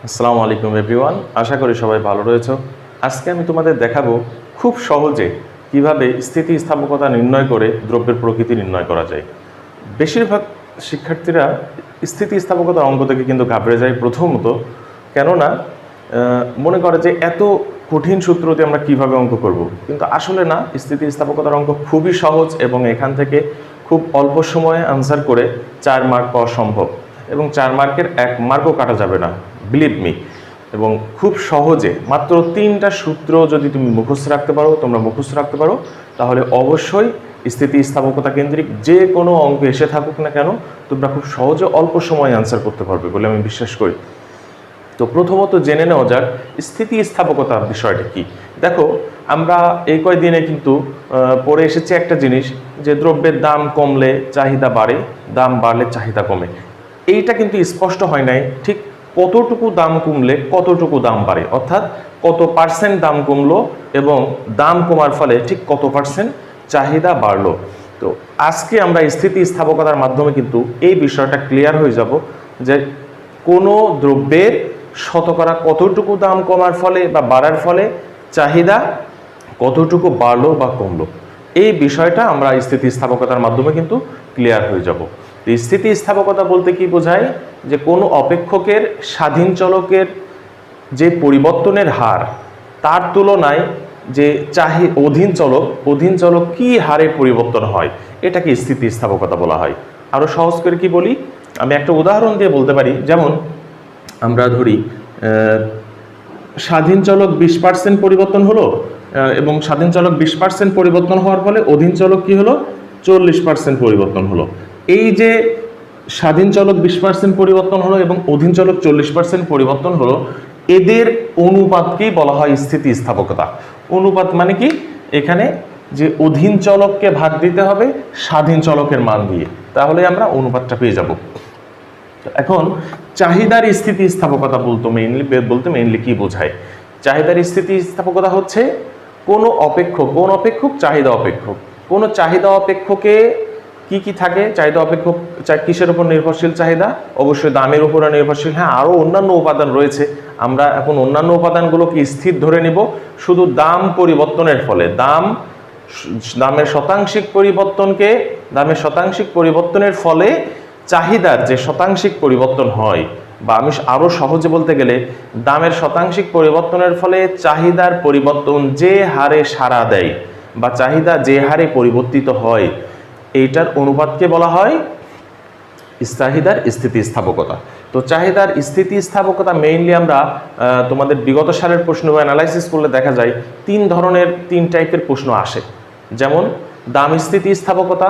আসসালামু আলাইকুম এভরিওয়ান, আশা করি সবাই ভালো রয়েছে। আজকে আমি তোমাদের দেখাবো খুব সহজে কিভাবে স্থিতিস্থাপকতা নির্ণয় করে দ্রব্যের প্রকৃতি নির্ণয় করা যায়। বেশিরভাগ শিক্ষার্থীরা স্থিতিস্থাপকতার অঙ্ক থেকে কিন্তু ঘাবড়ে যায় প্রথমত, কেননা মনে করে যে এত কঠিন সূত্র দিয়ে আমরা কিভাবে অঙ্ক করব, কিন্তু আসলে না। স্থিতিস্থাপকতার অঙ্ক খুবই সহজ এবং এখান থেকে খুব অল্প সময়ে আনসার করে 4 মার্ক পাওয়া সম্ভব এবং 4 মার্কের 1 মার্কও কাটা যাবে না, বিলিভ মি। এবং খুব সহজে মাত্র 3টা সূত্র যদি তুমি মুখস্থ রাখতে পারো, তাহলে অবশ্যই স্থিতিস্থাপকতা কেন্দ্রিক যে কোনো অঙ্ক এসে থাকুক না কেন, তোমরা খুব সহজে অল্প সময়ে আনসার করতে পারবে বলে আমি বিশ্বাস করি। তো প্রথমত জেনে নেওয়া যাক স্থিতিস্থাপকতা বিষয়টা কি। দেখো, আমরা এই কয়দিনে কিন্তু পড়ে এসেছি একটা জিনিস, যে দ্রব্যের দাম কমলে চাহিদা বাড়ে, দাম বাড়লে চাহিদা কমে। এইটা কিন্তু স্পষ্ট হয় নাই ঠিক কতটুকু দাম কমলে কতটুকু দাম বাড়ে, অর্থাৎ কত পার্সেন্ট দাম কমলো এবং দাম কমার ফলে ঠিক কত পার্সেন্ট চাহিদা বাড়লো। তো আজকে আমরা স্থিতিস্থাপকতার মাধ্যমে কিন্তু এই বিষয়টা ক্লিয়ার হয়ে যাব যে কোনো দ্রব্যের শতকরা কতটুকু দাম কমার ফলে বা বাড়ার ফলে চাহিদা কতটুকু বাড়লো বা কমলো। এই বিষয়টা আমরা স্থিতিস্থাপকতার মাধ্যমে কিন্তু ক্লিয়ার হয়ে যাব। স্থিতিস্থাপকতা বলতে কি বোঝায়, যে কোনো অপেক্ষকের স্বাধীন চলকের যে পরিবর্তনের হার, তার তুলনায় যে অধীন চলক কি হারে পরিবর্তন হয়, এটাকে স্থিতিস্থাপকতা বলা হয়। আরও সহজ করে কি বলি, আমি একটা উদাহরণ দিয়ে বলতে পারি। যেমন আমরা ধরি স্বাধীন চলক 20% পরিবর্তন হলো এবং স্বাধীন চলক 20% পরিবর্তন হওয়ার ফলে অধীন চলক কি হলো, 40% পরিবর্তন হলো। এই যে স্বাধীন চলক 20% পরিবর্তন হলো এবং অধীন চলক 40% পরিবর্তন হলো, এদের অনুপাতকেই বলা হয় স্থিতিস্থাপকতা। অনুপাত মানে কি, এখানে যে অধীন চলককে ভাগ দিতে হবে স্বাধীন চলকের মান দিয়ে, তাহলে আমরা অনুপাতটা পেয়ে যাব। এখন চাহিদার স্থিতিস্থাপকতা বলতে মেইনলি কি বোঝায়? চাহিদার স্থিতিস্থাপকতা হচ্ছে কোন অপেক্ষক চাহিদা অপেক্ষক। কোন চাহিদা অপেক্ষকে কি থাকে? চাহিদা অপেক্ষক কিসের উপর নির্ভরশীল? চাহিদা অবশ্যই দামের উপর নির্ভরশীল। হ্যাঁ, আরও অন্যান্য উপাদান রয়েছে, আমরা এখন অন্যান্য উপাদানগুলোকে স্থির ধরে নিব। শুধু দাম পরিবর্তনের ফলে দামের শতাংশিক পরিবর্তনের ফলে চাহিদার যে শতাংশিক পরিবর্তন হয়, বা আমি আরও সহজে বলতে গেলে দামের শতাংশিক পরিবর্তনের ফলে চাহিদার পরিবর্তন যে হারে সাড়া দেয় বা চাহিদা যে হারে পরিবর্তিত হয়, এইটার অনুপাতকে বলা হয় চাহিদার স্থিতিস্থাপকতা। তো চাহিদার স্থিতিস্থাপকতা মেইনলি আমরা তোমাদের বিগত সালের প্রশ্ন অ্যানালাইসিস করলে দেখা যায় 3 টাইপের প্রশ্ন আসে। যেমন দাম স্থিতিস্থাপকতা,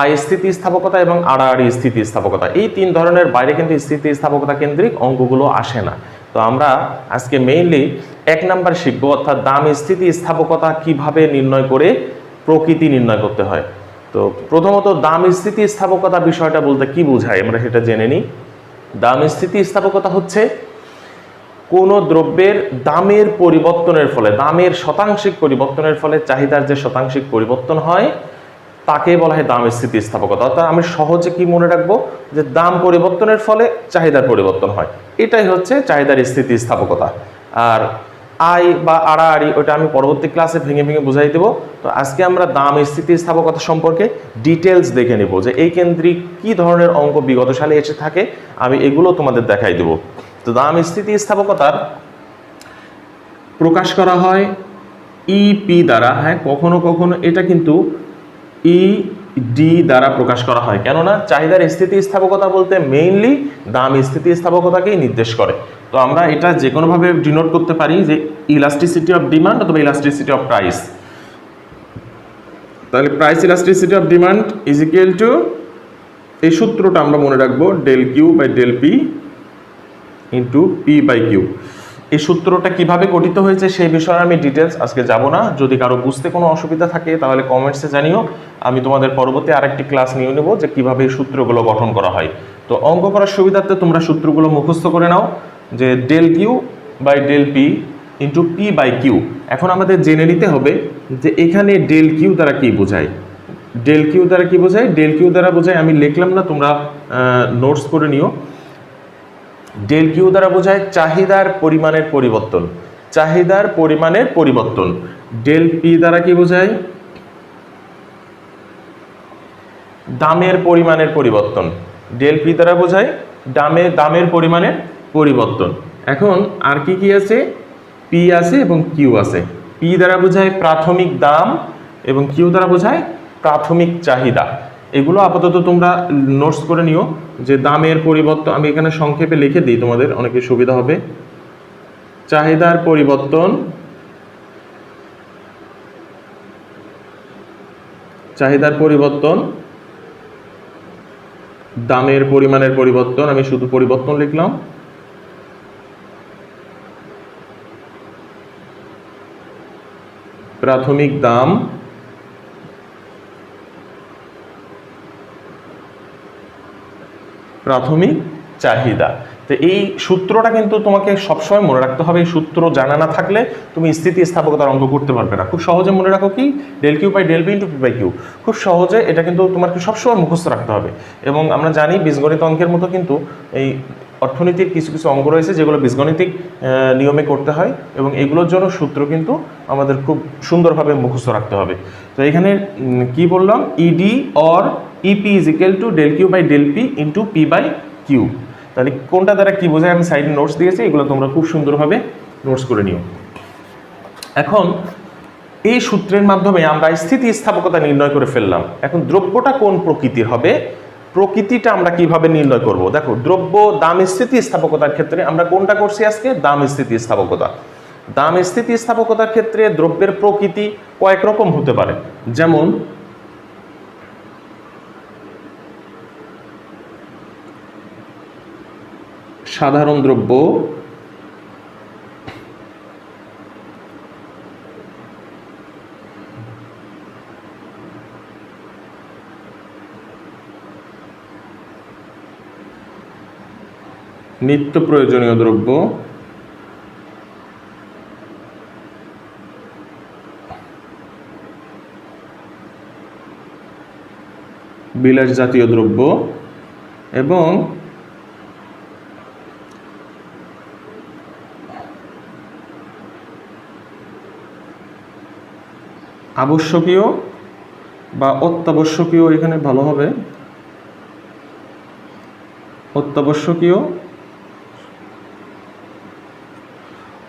আয় স্থিতিস্থাপকতা এবং আড়াআড়ি স্থিতিস্থাপকতা। এই 3 ধরনের বাইরে কিন্তু স্থিতিস্থাপকতা কেন্দ্রিক অঙ্কগুলো আসে না। তো আমরা আজকে মেইনলি 1 নাম্বার শিখবো, অর্থাৎ দাম স্থিতিস্থাপকতা কিভাবে নির্ণয় করে প্রকৃতি নির্ণয় করতে হয়। তো প্রথমত দাম স্থিতিস্থাপকতা বিষয়টা বলতে কি বোঝায় আমরা সেটা জেনে নিই। দাম স্থিতিস্থাপকতা হচ্ছে কোনো দ্রব্যের দামের পরিবর্তনের ফলে, দামের শতাংশিক পরিবর্তনের ফলে চাহিদার যে শতাংশিক পরিবর্তন হয়, তাকে বলা হয় দাম স্থিতিস্থাপকতা। অর্থাৎ আমি সহজে কি মনে রাখবো, যে দাম পরিবর্তনের ফলে চাহিদার পরিবর্তন হয়, এটাই হচ্ছে চাহিদার স্থিতিস্থাপকতা। আর আয় বা আড়াআড়ি ওটা আমি পরবর্তী ক্লাসে ভেঙে বুঝাই দেবো। তো আজকে আমরা দাম স্থিতিস্থাপকতা সম্পর্কে ডিটেলস দেখে নেব, যে এই কেন্দ্রিক কি ধরনের অঙ্ক বিগত সালে এসে থাকে, আমি এগুলো তোমাদের দেখাই দেবো। তো দাম স্থিতিস্থাপকতার প্রকাশ করা হয় ইপি দ্বারা। হ্যাঁ, কখনো কখনো এটা কিন্তু ইডি দ্বারা প্রকাশ করা হয়, কেননা চাহিদার স্থিতিস্থাপকতা বলতে মেইনলি দাম স্থিতিস্থাপকতাকেই নির্দেশ করে। তো আমরা এটা যে কোনোভাবে ডিনোট করতে পারি, যে ইলাস্টিসিটি অফ ডিমান্ড অথবা ইলাস্টিসিটি অফ প্রাইস। তাহলে price elasticity of demand is equal to, এই সূত্রটা আমরা মনে রাখবো, del q by del p into p by q. এই সূত্রটা কিভাবে গঠিত হয়েছে সেই বিষয়ে আমি ডিটেলস আজকে যাব না। যদি কারো বুঝতে কোনো অসুবিধা থাকে তাহলে কমেন্টসে জানিও, আমি তোমাদের পরবর্তী আরেকটি ক্লাস নিয়ে নেব যে কিভাবে এই সূত্রগুলো গঠন করা হয়। তো অঙ্ক করার সুবিধার্থে তোমরা সূত্রগুলো মুখস্থ করে নাও, যে del q by del p into p by q. এখন আমাদের জেনে নিতে হবে যে এখানে ডেল কিউ দ্বারা কি বোঝায়। ডেল কিউ দ্বারা বোঝায়, আমি লিখলাম না, তোমরা নোটস করে নিও। ডেল কিউ দ্বারা বোঝায় চাহিদার পরিমাণের পরিবর্তন, চাহিদার পরিমাণের পরিবর্তন। ডেল পি দ্বারা কি বোঝায়? দামের পরিমাণের পরিবর্তন। ডেল পি দ্বারা বোঝায় দামের পরিমাণের পরিবর্তন। এখন আর কি কি আছে? পি আছে এবং কিউ আছে। পি দ্বারা বোঝায় প্রাথমিক দাম এবং কিউ দ্বারা বোঝায় প্রাথমিক চাহিদা। এগুলো আপাতত তোমরা নোটস করে নিও যে দামের পরিবর্তন, আমি এখানে সংক্ষেপে লিখে দিই তোমাদের অনেকের সুবিধা হবে। চাহিদার পরিবর্তন, চাহিদার পরিবর্তন, দামের পরিমাণের পরিবর্তন, আমি শুধু পরিবর্তন লিখলাম। প্রাথমিক দাম, প্রাথমিক চাহিদা। তো এই সূত্রটা কিন্তু তোমাকে সবসময় মনে রাখতে হবে। এই সূত্র জানা না থাকলে তুমি স্থিতিস্থাপকতার অঙ্ক করতে পারবে না। খুব সহজে মনে রাখো কি, del q by del p into p by q. খুব সহজে এটা কিন্তু তোমাকে সবসময় মুখস্থ রাখতে হবে। এবং আমরা জানি বীজগণিত অঙ্কের মতো কিন্তু এই অর্থনীতির কিছু কিছু অঙ্ক রয়েছে যেগুলো বীজগণিতিক নিয়মে করতে হয়, এবং এগুলোর জন্য সূত্র কিন্তু আমাদের খুব সুন্দরভাবে মুখস্থ রাখতে হবে। তো এখানে কি বললাম, ED or EP is equal to del q by del p into p by q. তাহলে কোনটা দ্বারা কি বোঝায় আমি সাইডে নোটস দিয়েছি, এগুলো তোমরা খুব সুন্দরভাবে নোটস করে নিও। এখন এই সূত্রের মাধ্যমে আমরা স্থিতিস্থাপকতা নির্ণয় করে ফেললাম। এখন দ্রব্যটা কোন প্রকৃতির হবে, প্রকৃতিটা আমরা কিভাবে নির্ণয় করব? দেখো, দ্রব্য দাম স্থিতিস্থাপকতার ক্ষেত্রে আমরা কোনটা করছি আজকে? দাম স্থিতিস্থাপকতা। দাম স্থিতিস্থাপকতার ক্ষেত্রে দ্রব্যের প্রকৃতি কয়েক রকম হতে পারে। যেমন সাধারণ দ্রব্য, নিত্য প্রয়োজনীয় দ্রব্য, বিলাস জাতীয় দ্রব্য এবং আবশ্যকীয় বা অত্যাবশ্যকীয়, এখানে ভালো হবে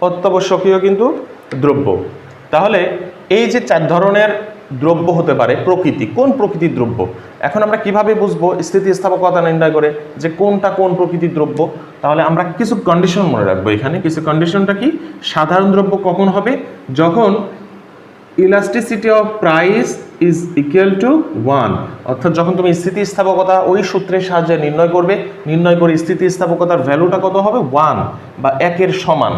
অত্যাবশ্যকীয় কিন্তু দ্রব্য। তাহলে এই যে চার ধরনের দ্রব্য হতে পারে, প্রকৃতি কোন প্রকৃতির দ্রব্য, এখন আমরা কিভাবে বুঝবো স্থিতিস্থাপকতা নির্ণয় করে যে কোনটা কোন প্রকৃতির দ্রব্য? তাহলে আমরা কিছু কন্ডিশন মনে রাখবো। এখানে কিছু কন্ডিশনটা কি? সাধারণ দ্রব্য কখন হবে? যখন elasticity of price is equal two 1, অর্থাৎ যখন তুমি স্থিতিস্থাপকতা ওই সূত্রের সাহায্যে নির্ণয় করে স্থিতিস্থাপকতার ভ্যালুটা কত হবে? 1 বা 1-এর সমান।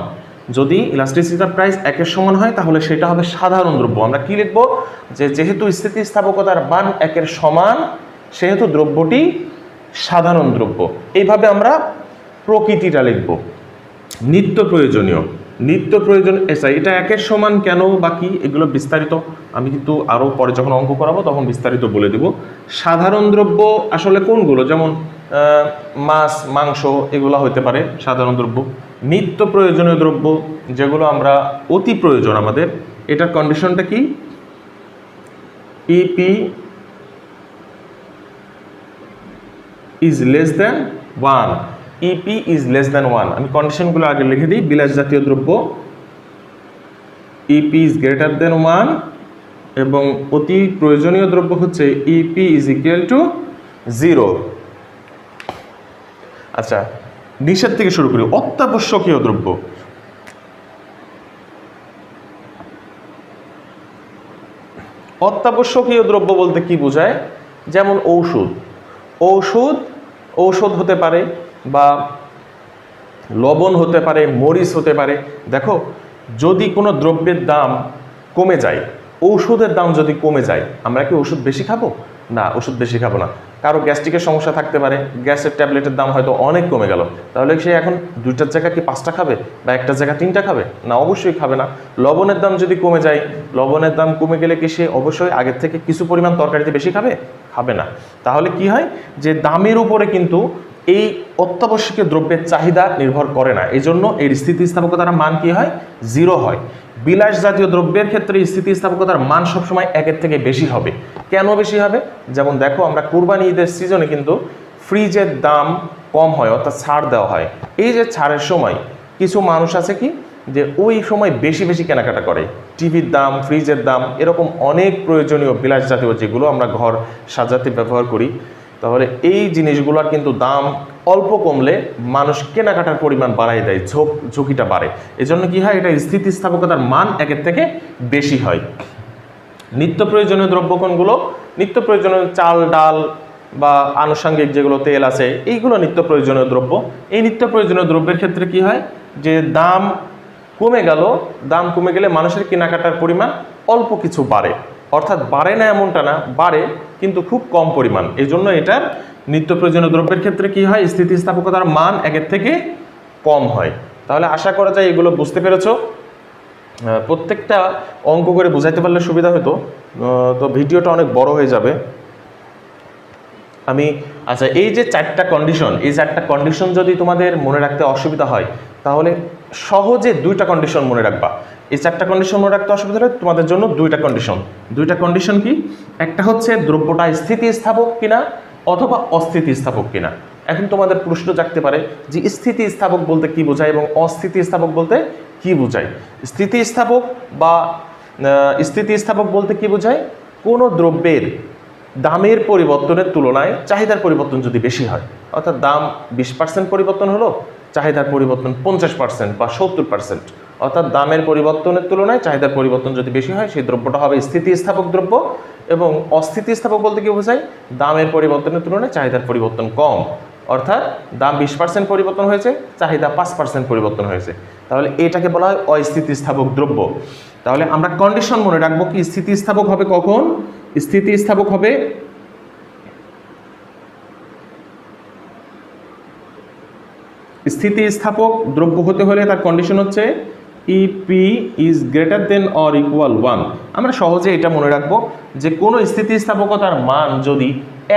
যদি ইলাস্টিসিটি অফ প্রাইস 1-এর সমান হয় তাহলে সেটা হবে সাধারণ দ্রব্য। আমরা কি লিখব? যে যেহেতু স্থিতিস্থাপকতার মান 1-এর সমান সেহেতু দ্রব্যটি সাধারণ দ্রব্য। এইভাবে আমরা প্রকৃতিটা লিখব। নিত্য প্রয়োজন, এটা 1-এর সমান কেন বা কি, এগুলো বিস্তারিত আমি কিন্তু আরও পরে যখন অঙ্ক করাবো তখন বিস্তারিত বলে দেব। সাধারণ দ্রব্য আসলে কোনগুলো? যেমন মাছ, মাংস, এগুলো হতে পারে সাধারণ দ্রব্য। নিত্য প্রয়োজনীয় দ্রব্য যেগুলো আমরা অতি প্রয়োজন আমাদের, এটার কন্ডিশনটা কি? EP is less than 1, EP is less than 1। আমি কন্ডিশনগুলো আগে লিখে দিই। বিলাস জাতীয় দ্রব্য ইপি ইজ গ্রেটার দেন 1 এবং অতি প্রয়োজনীয় দ্রব্য হচ্ছে ইপি ইজ ইকুয়াল টু 0। আচ্ছা, নিষেধ থেকে শুরু করি। অত্যাবশ্যকীয় দ্রব্য, অত্যাবশ্যকীয় দ্রব্য বলতে কি বোঝায়? যেমন ঔষধ হতে পারে বা লবণ হতে পারে, মরিচ হতে পারে। দেখো, যদি কোনো দ্রব্যের দাম কমে যায়, ঔষধের দাম যদি কমে যায়, আমরা কি ওষুধ বেশি খাবো? না, ওষুধ বেশি খাবো না। কারো গ্যাস্ট্রিকের সমস্যা থাকতে পারে, গ্যাসের ট্যাবলেটের দাম হয়তো অনেক কমে গেল, তাহলে সে এখন 2টার জায়গায় কি 5টা খাবে বা 1টার জায়গায় 3টা খাবে? না, অবশ্যই খাবে না। লবণের দাম যদি কমে যায়, লবণের দাম কমে গেলে কি সে অবশ্যই আগের থেকে কিছু পরিমাণ তরকারিতে বেশি খাবে? খাবে না। তাহলে কি হয় যে দামের উপরে কিন্তু এই অত্যাবশ্যকীয় দ্রব্যের চাহিদা নির্ভর করে না, এই জন্য এর স্থিতিস্থাপকতার মান কি হয়, 0 হয়। বিলাস জাতীয় দ্রব্যের ক্ষেত্রে স্থিতিস্থাপকতার মান সবসময় 1-এর থেকে বেশি হবে। কেন বেশি হবে? যেমন দেখো, আমরা কুরবানি ঈদের সিজনে কিন্তু ফ্রিজের দাম কম হয়, অর্থাৎ ছাড় দেওয়া হয়। এই যে ছাড়ের সময় কিছু মানুষ আছে কি যে ওই সময় বেশি বেশি কেনাকাটা করে, টিভির দাম, ফ্রিজের দাম, এরকম অনেক প্রয়োজনীয় বিলাস জাতীয় যেগুলো আমরা ঘর সাজাতে ব্যবহার করি, তাহলে এই জিনিসগুলোর কিন্তু দাম অল্প কমলে মানুষ কেনাকাটার পরিমাণ বাড়াই দেয়, ঝুঁকিটা বাড়ে। এজন্য কি হয়, এটা স্থিতিস্থাপকতার মান 1-এর থেকে বেশি হয়। নিত্য প্রয়োজনীয় দ্রব্য কোনগুলো? নিত্য প্রয়োজনীয় চাল, ডাল বা আনুষঙ্গিক যেগুলো তেল আছে, এইগুলো নিত্য প্রয়োজনীয় দ্রব্য। এই নিত্য প্রয়োজনীয় দ্রব্যের ক্ষেত্রে কি হয়, যে দাম কমে গেল, দাম কমে গেলে মানুষের কেনাকাটার পরিমাণ অল্প কিছু বাড়ে, অর্থাৎ বাড়ে না এমনটা না, বাড়ে কিন্তু খুব কম পরিমাণ। এই জন্য এটার নিত্য প্রয়োজনীয় দ্রব্যের ক্ষেত্রে কি হয়, স্থিতিস্থাপকতার মান 1-এর থেকে কম হয়। তাহলে আশা করা যায় এগুলো বুঝতে পেরেছো। প্রত্যেকটা অঙ্ক করে বুঝাইতে পারলে সুবিধা হতো, তো ভিডিওটা অনেক বড় হয়ে যাবে। আচ্ছা, এই যে 4টা কন্ডিশন, এই 4টা কন্ডিশন যদি তোমাদের মনে রাখতে অসুবিধা হয় তাহলে সহজে 2টা কন্ডিশন মনে রাখবা। এই 4টা কন্ডিশন মনে রাখতে অসুবিধা হলে তোমাদের জন্য 2টা কন্ডিশন কি? একটা হচ্ছে দ্রব্যটা স্থিতিস্থাপক কিনা অথবা অস্থিতিস্থাপক কিনা। এখন তোমাদের প্রশ্ন জাগতে পারে যে স্থিতিস্থাপক বলতে কি বোঝায় এবং অস্থিতিস্থাপক বলতে কি বোঝায়। স্থিতিস্থাপক বলতে কি বোঝায়? কোনো দ্রব্যের দামের পরিবর্তনের তুলনায় চাহিদার পরিবর্তন যদি বেশি হয়, অর্থাৎ দাম 20% পরিবর্তন হলো, চাহিদার পরিবর্তন 50% বা 70%, অর্থাৎ দামের পরিবর্তনের তুলনায় চাহিদার পরিবর্তন যদি বেশি হয়, সেই দ্রব্যটা হবে স্থিতিস্থাপক দ্রব্য। এবং অস্থিতিস্থাপক বলতে কি বোঝায়? দামের পরিবর্তনের তুলনায় চাহিদার পরিবর্তন কম, অর্থাৎ দাম 20% পরিবর্তন হয়েছে, চাহিদা 5% পরিবর্তন হয়েছে, তাহলে এটাকে বলা হয় অস্থিতিস্থাপক দ্রব্য। তাহলে আমরা কন্ডিশন মনে রাখবো কি, স্থিতিস্থাপক হবে কখন? স্থিতিস্থাপক হবে স্থিতিস্থাপক দ্রব্য হতে হলে তার কন্ডিশন হচ্ছে EP is greater than or equal 1। আমরা সহজে এটা মনে রাখবো যে কোনো স্থিতিস্থাপকতার মান যদি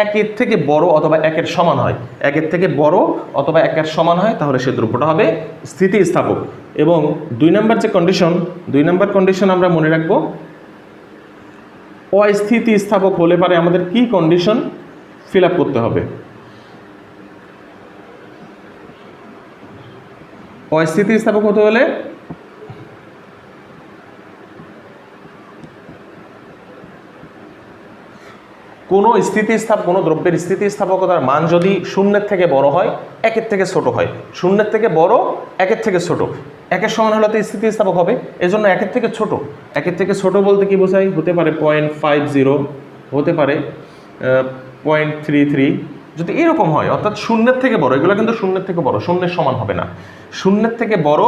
1-এর থেকে বড় অথবা 1-এর সমান হয়, 1-এর থেকে বড় অথবা 1-এর সমান হয়, তাহলে সে দ্রব্যটা হবে স্থিতিস্থাপক। এবং 2 নম্বর কন্ডিশন আমরা মনে রাখবো অস্থিতিস্থাপক হলে পারে আমাদের কি কন্ডিশন ফিল আপ করতে হবে? অস্থিতিস্থাপক হতে হলে কোনো দ্রব্যের স্থিতিস্থাপকতার মান যদি 0-এর থেকে বড় হয়, 1-এর থেকে ছোট হয়, 0-এর থেকে বড়, 1-এর থেকে ছোট, 1-এর সমান হলে তো স্থিতিস্থাপক হবে। এজন্য 1-এর থেকে ছোট, 1-এর থেকে ছোট বলতে কি বোঝায়? হতে পারে 0.50, হতে পারে 0.33, যদি এরকম হয়, অর্থাৎ 0-এর থেকে বড়, এগুলো কিন্তু 0-এর থেকে বড়, 0-এর সমান হবে না, 0-এর থেকে বড়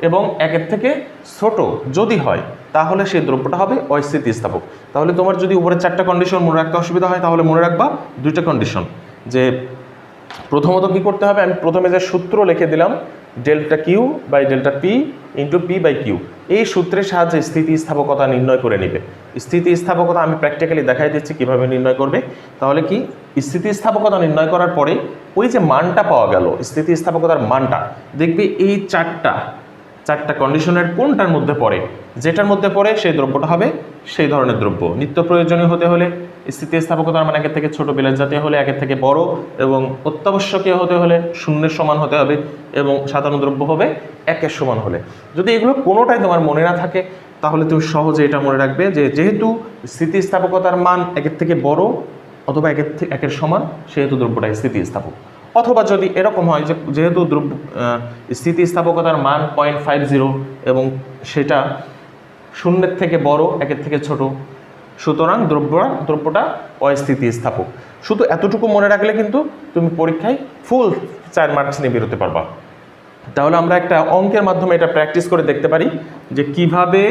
এবং 1-এর থেকে ছোট যদি হয়, তাহলে সেই দ্রব্যটা হবে অস্থিতিস্থাপক। তাহলে তোমার যদি উপরে 4টা কন্ডিশন মনে রাখতে অসুবিধা হয়, তাহলে মনে রাখবা 2টা কন্ডিশন। যে প্রথমত কি করতে হবে, আমি প্রথমে যে সূত্র লিখে দিলাম, delta q by delta p into p by q, এই সূত্রের সাহায্যে স্থিতিস্থাপকতা নির্ণয় করে নেবে। স্থিতিস্থাপকতা আমি প্র্যাকটিক্যালি দেখাই দিচ্ছি কিভাবে নির্ণয় করবে। তাহলে কি, স্থিতিস্থাপকতা নির্ণয় করার পরে ওই যে মানটা পাওয়া গেল, স্থিতিস্থাপকতার মানটা, দেখবে এই 4টা কন্ডিশনের কোনটার মধ্যে পড়ে, যেটার মধ্যে পড়ে সেই দ্রব্যটা হবে সেই ধরনের দ্রব্য। নিত্য প্রয়োজনীয় হতে হলে স্থিতিস্থাপকতার মান 1-এর থেকে ছোট, বিলাস জাতীয় হলে 1-এর থেকে বড়, এবং অত্যাবশ্যকীয় হতে হলে 0-এর সমান হতে হবে, এবং সাধারণ দ্রব্য হবে 1-এর সমান হলে। যদি এগুলো কোনোটাই তোমার মনে না থাকে, তাহলে তুমি সহজে এটা মনে রাখবে যে যেহেতু স্থিতিস্থাপকতার মান 1-এর থেকে বড় অথবা 1-এর সমান, সেহেতু দ্রব্যটা স্থিতিস্থাপক। অথবা যদি এরকম হয় যে যেহেতু স্থিতিস্থাপকতার মান 0.50 এবং সেটা 0-এর থেকে বড়, 1-এর থেকে ছোট, সুতরাং দ্রব্যটা অস্থিতিস্থাপক। শুধু এতটুকু মনে রাখলে কিন্তু তুমি পরীক্ষায় ফুল 4 মার্কস নিয়ে বেরোতে পারবা। তাহলে আমরা একটা অঙ্কের মাধ্যমে এটা প্র্যাকটিস করে দেখতে পারি যে কিভাবে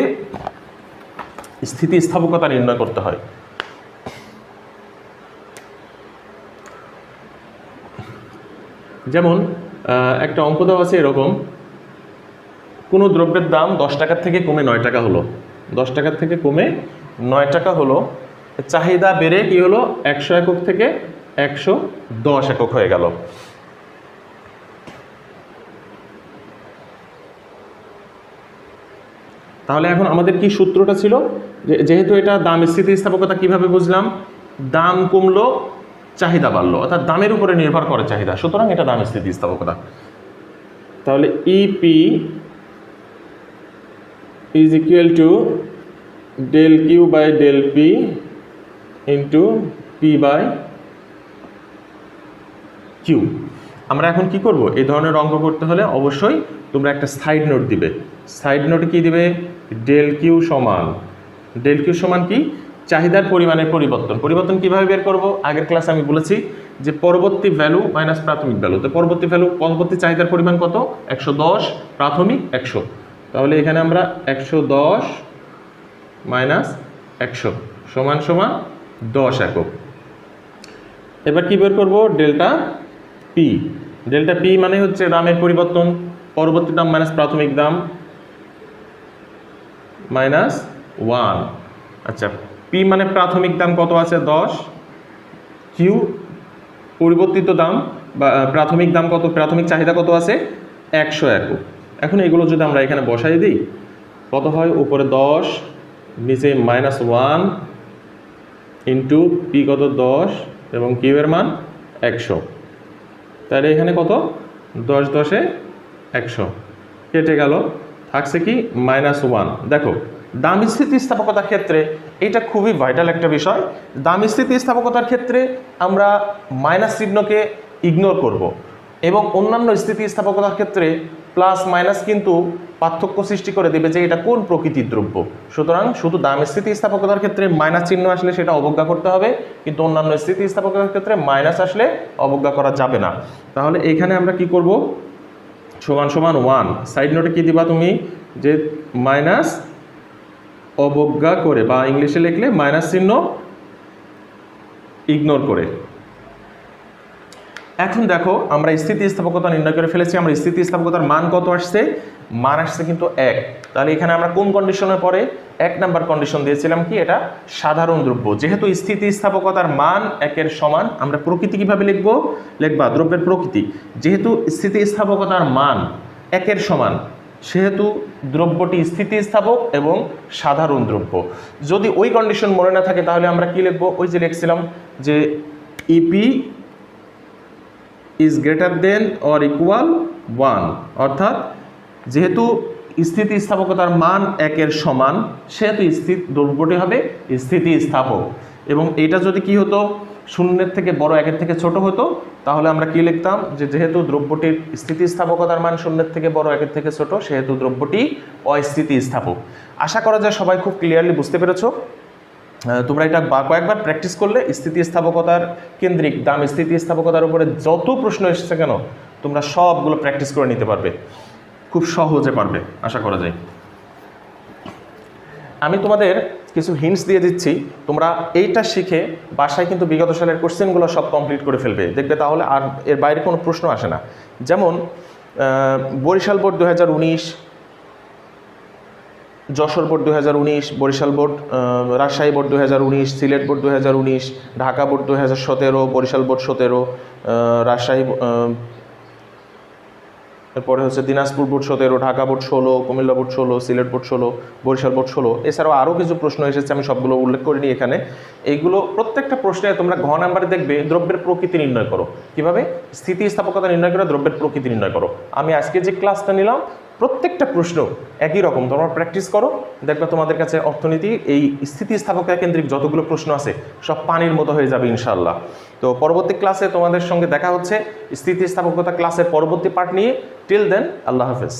স্থিতিস্থাপকতা নির্ণয় করতে হয়। যেমন একটা অঙ্ক দেওয়া আছে এরকম, কোনো দ্রব্যের দাম 10 টাকার থেকে কমে 9 টাকা হলো, 10 টাকার থেকে কমে 9 টাকা হলো, চাহিদা বেড়ে কি হলো, 100 একক থেকে 110 একক হয়ে গেল। তাহলে এখন আমাদের কি সূত্রটা ছিল, যেহেতু এটা দাম স্থিতিস্থাপকতা কিভাবে বুঝলাম, দাম কমলো চাহিদা বাড়লো, অর্থাৎ দামের উপরে নির্ভর করে চাহিদা, সুতরাং এটা দাম স্থিতিস্থাপকতা। তাহলে EP is equal to del q by del p into p by q. আমরা এখন কি করব, এই ধরনের অঙ্ক করতে হলে অবশ্যই তোমরা একটা সাইড নোট দিবে। সাইড নোটে কি দিবে, ডেল কিউ সমান কি, চাহিদার পরিমাণের পরিবর্তন। পরিবর্তন কিভাবে বের করব, আগের ক্লাসে আমি বলেছি যে পরবর্তী ভ্যালু মাইনাস প্রাথমিক ভ্যালু। তো পরবর্তী চাহিদার পরিমাণ কত, 110, প্রাথমিক 100। তাহলে এখানে আমরা 110 মাইনাস 100 সমান 10 একক। এবার কি বের করব, ডেল্টা পি মানে হচ্ছে দামের পরিবর্তন, পরবর্তী দাম মাইনাস প্রাথমিক দাম মাইনাস 1। আচ্ছা, পি মানে প্রাথমিক দাম কত আছে 10, কিউ পরিবর্তিত দাম বা প্রাথমিক দাম কত, প্রাথমিক চাহিদা কত আছে 100 একক। এখন এগুলো যদি আমরা এখানে বসাই দিই কত হয়, উপরে 10 নিচে -1 ইন্টু পি কত 10 এবং কিউ এর মান 100। তাহলে এখানে কত, 10 10 100 কেটে গেল, থাকছে কি -1। দেখো দাম স্থিতিস্থাপকতার ক্ষেত্রে এটা খুবই ভাইটাল একটা বিষয়। দাম স্থিতিস্থাপকতার ক্ষেত্রে আমরা মাইনাস চিহ্নকে ইগনোর করব এবং অন্যান্য স্থিতিস্থাপকতার ক্ষেত্রে প্লাস মাইনাস কিন্তু পার্থক্য সৃষ্টি করে দেবে যে এটা কোন প্রকৃতির দ্রব্য। সুতরাং শুধু দাম স্থিতিস্থাপকতার ক্ষেত্রে মাইনাস চিহ্ন আসলে সেটা অবজ্ঞা করতে হবে, কিন্তু অন্যান্য স্থিতিস্থাপকতার ক্ষেত্রে মাইনাস আসলে অবজ্ঞা করা যাবে না। তাহলে এখানে আমরা কি করব, সমান 1, সাইড নোটে কি দিবা তুমি, যে মাইনাস অবজ্ঞা করে, বা ইংলিশে লিখলে মাইনাস চিহ্ন ইগনোর করে। এখন দেখো আমরা স্থিতিস্থাপকতা নির্ণয় করে ফেলেছি। আমরা স্থিতিস্থাপকতার মান কত আসছে, মান আসছে কিন্তু 1। তাহলে এখানে আমরা কোন কন্ডিশনের পরে 1 নাম্বার কন্ডিশন দিয়েছিলাম কি, এটা সাধারণ দ্রব্য। যেহেতু স্থিতিস্থাপকতার মান 1-এর সমান, আমরা প্রকৃতি কিভাবে লিখবা দ্রব্যের প্রকৃতি। যেহেতু স্থিতিস্থাপকতার মান 1-এর সমান সেহেতু দ্রব্যটি স্থিতিস্থাপক এবং সাধারণ দ্রব্য। যদি ওই কন্ডিশন মনে না থাকে তাহলে আমরা কি লিখবো, ওই যে লিখছিলাম যে EP is greater than or equal 1, অর্থাৎ যেহেতু স্থিতিস্থাপকতার মান 1-এর সমান সেহেতু দ্রব্যটি হবে স্থিতিস্থাপক। এবং এটা যদি কি হতো, 0-এর থেকে বড় 1-এর থেকে ছোট হতো, তাহলে আমরা কি লিখতাম, যে যেহেতু দ্রব্যটির স্থিতিস্থাপকতার মান 0-এর থেকে বড় 1-এর থেকে ছোট সেহেতু দ্রব্যটি অস্থিতিস্থাপক। আশা করা যায় সবাই খুব ক্লিয়ারলি বুঝতে পেরেছো। তোমরা এটা কয়েকবার প্র্যাকটিস করলে স্থিতিস্থাপকতার কেন্দ্রিক দাম স্থিতিস্থাপকতার উপরে যত প্রশ্ন এসেছে কেন তোমরা সবগুলো প্র্যাকটিস করে নিতে পারবে, খুব সহজে পারবে আশা করা যায়। আমি তোমাদের কিছু হিন্টস দিয়ে দিচ্ছি, তোমরা এইটা শিখে বাসায় কিন্তু বিগত সালের কোশ্চেনগুলো সব কমপ্লিট করে ফেলবে, দেখবে তাহলে আর এর বাইরে কোনো প্রশ্ন আসে না। যেমন Barishal board 2019, Jessore board 2019, Barishal board, Rajshahi board 2019, Sylhet board 2019, Dhaka board 2017, Barishal board 17, Rajshahi, এরপরে হচ্ছে Dinajpur board 17, Dhaka board 16, Comilla board 16, Sylhet board 16, Barishal board 16। এছাড়াও আরও কিছু প্রশ্ন এসেছে, আমি সবগুলো উল্লেখ করিনি এখানে। এইগুলো প্রত্যেকটা প্রশ্নে তোমরা ঘ নাম্বারে দেখবে দ্রব্যের প্রকৃতি নির্ণয় করো, কিভাবে স্থিতিস্থাপকতা নির্ণয় করে দ্রব্যের প্রকৃতি নির্ণয় করো। আমি আজকে যে ক্লাসটা নিলাম প্রত্যেকটা প্রশ্ন একই রকম, তোমরা প্র্যাকটিস করো, দেখবে তোমাদের কাছে অর্থনীতি এই স্থিতিস্থাপকতা কেন্দ্রিক যতগুলো প্রশ্ন আছে সব পানির মতো হয়ে যাবে ইনশাআল্লাহ। তো পরবর্তী ক্লাসে তোমাদের সঙ্গে দেখা হচ্ছে স্থিতিস্থাপকতা ক্লাসের পরবর্তী পার্ট নিয়ে। টিল দেন, আল্লাহ হাফেজ।